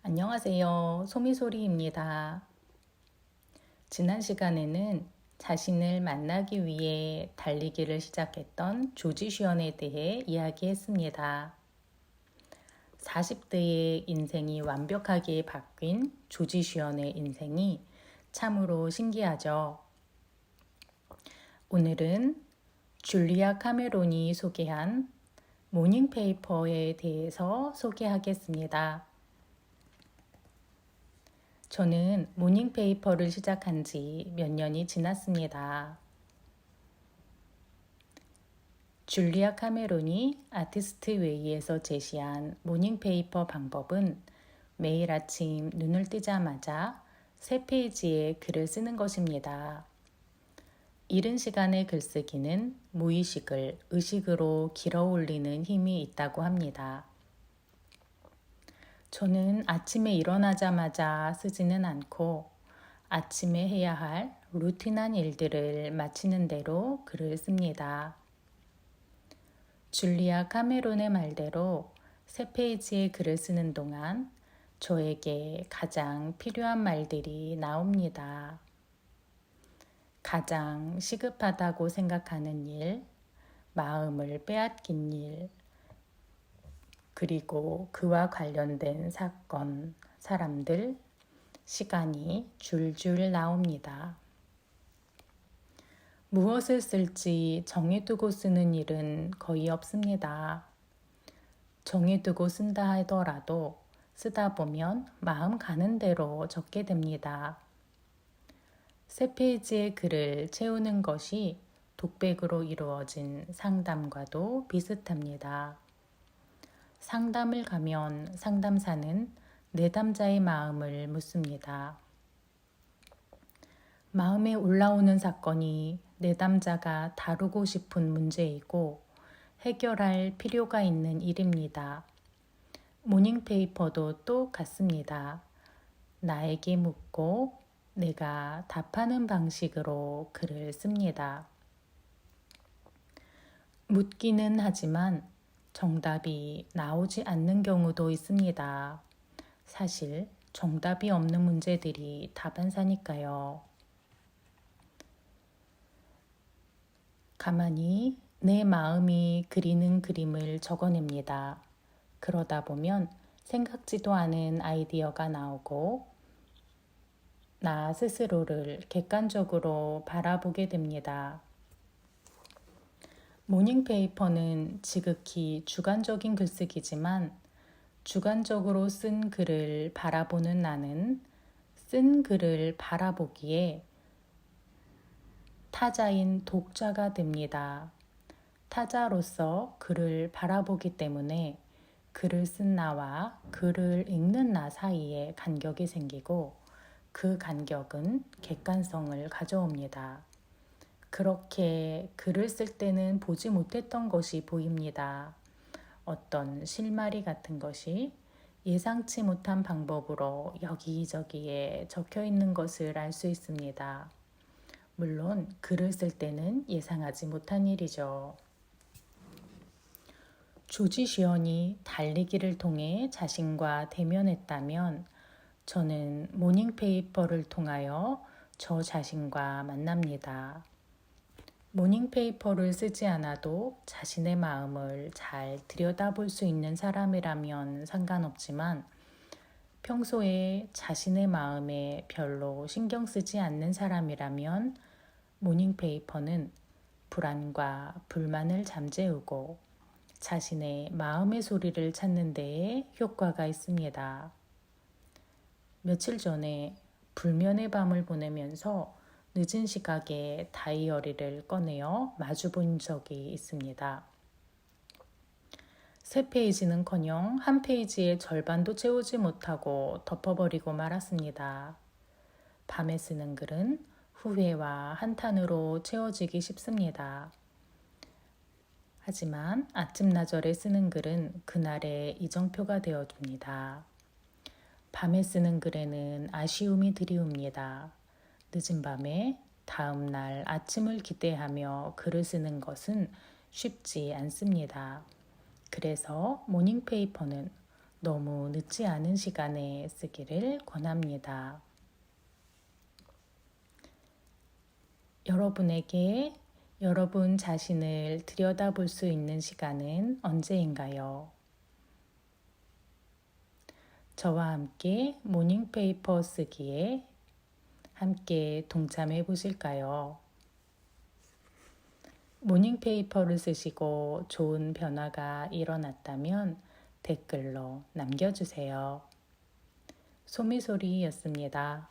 안녕하세요. 소미소리입니다. 지난 시간에는 자신을 만나기 위해 달리기를 시작했던 조지 슈언에 대해 이야기했습니다. 40대의 인생이 완벽하게 바뀐 조지 슈언의 인생이 참으로 신기하죠. 오늘은 줄리아 카메론이 소개한 모닝페이퍼에 대해서 소개하겠습니다. 저는 모닝페이퍼를 시작한 지 몇 년이 지났습니다. 줄리아 카메론이 아티스트 웨이에서 제시한 모닝페이퍼 방법은 매일 아침 눈을 뜨자마자 3페이지의 글을 쓰는 것입니다. 이른 시간의 글쓰기는 무의식을 의식으로 길어 올리는 힘이 있다고 합니다. 저는 아침에 일어나자마자 쓰지는 않고 아침에 해야 할 루틴한 일들을 마치는 대로 글을 씁니다. 줄리아 카메론의 말대로 3페이지의 글을 쓰는 동안 저에게 가장 필요한 말들이 나옵니다. 가장 시급하다고 생각하는 일, 마음을 빼앗긴 일, 그리고 그와 관련된 사건, 사람들, 시간이 줄줄 나옵니다. 무엇을 쓸지 정해두고 쓰는 일은 거의 없습니다. 정해두고 쓴다 하더라도 쓰다 보면 마음 가는 대로 적게 됩니다. 3페이지의 글을 채우는 것이 독백으로 이루어진 상담과도 비슷합니다. 상담을 가면 상담사는 내담자의 마음을 묻습니다. 마음에 올라오는 사건이 내담자가 다루고 싶은 문제이고 해결할 필요가 있는 일입니다. 모닝페이퍼도 똑같습니다. 나에게 묻고 내가 답하는 방식으로 글을 씁니다. 묻기는 하지만 정답이 나오지 않는 경우도 있습니다. 사실 정답이 없는 문제들이 다반사니까요. 가만히 내 마음이 그리는 그림을 적어냅니다. 그러다 보면 생각지도 않은 아이디어가 나오고 나 스스로를 객관적으로 바라보게 됩니다. 모닝페이퍼는 지극히 주관적인 글쓰기지만 주관적으로 쓴 글을 바라보는 나는 쓴 글을 바라보기에 타자인 독자가 됩니다. 타자로서 글을 바라보기 때문에 글을 쓴 나와 글을 읽는 나 사이에 간격이 생기고 그 간격은 객관성을 가져옵니다. 그렇게 글을 쓸 때는 보지 못했던 것이 보입니다. 어떤 실마리 같은 것이 예상치 못한 방법으로 여기저기에 적혀 있는 것을 알 수 있습니다. 물론 글을 쓸 때는 예상하지 못한 일이죠. 조지 슈언이 달리기를 통해 자신과 대면했다면 저는 모닝페이퍼를 통하여 저 자신과 만납니다. 모닝페이퍼를 쓰지 않아도 자신의 마음을 잘 들여다볼 수 있는 사람이라면 상관없지만 평소에 자신의 마음에 별로 신경 쓰지 않는 사람이라면 모닝페이퍼는 불안과 불만을 잠재우고 자신의 마음의 소리를 찾는 데에 효과가 있습니다. 며칠 전에 불면의 밤을 보내면서 늦은 시각에 다이어리를 꺼내어 마주 본 적이 있습니다. 3페이지는커녕 한 페이지의 절반도 채우지 못하고 덮어버리고 말았습니다. 밤에 쓰는 글은 후회와 한탄으로 채워지기 쉽습니다. 하지만 아침나절에 쓰는 글은 그날의 이정표가 되어줍니다. 밤에 쓰는 글에는 아쉬움이 드리웁니다. 늦은 밤에 다음 날 아침을 기대하며 글을 쓰는 것은 쉽지 않습니다. 그래서 모닝페이퍼는 너무 늦지 않은 시간에 쓰기를 권합니다. 여러분에게 여러분 자신을 들여다볼 수 있는 시간은 언제인가요? 저와 함께 모닝페이퍼 쓰기에 함께 동참해 보실까요? 모닝페이퍼를 쓰시고 좋은 변화가 일어났다면 댓글로 남겨주세요. 소미소리였습니다.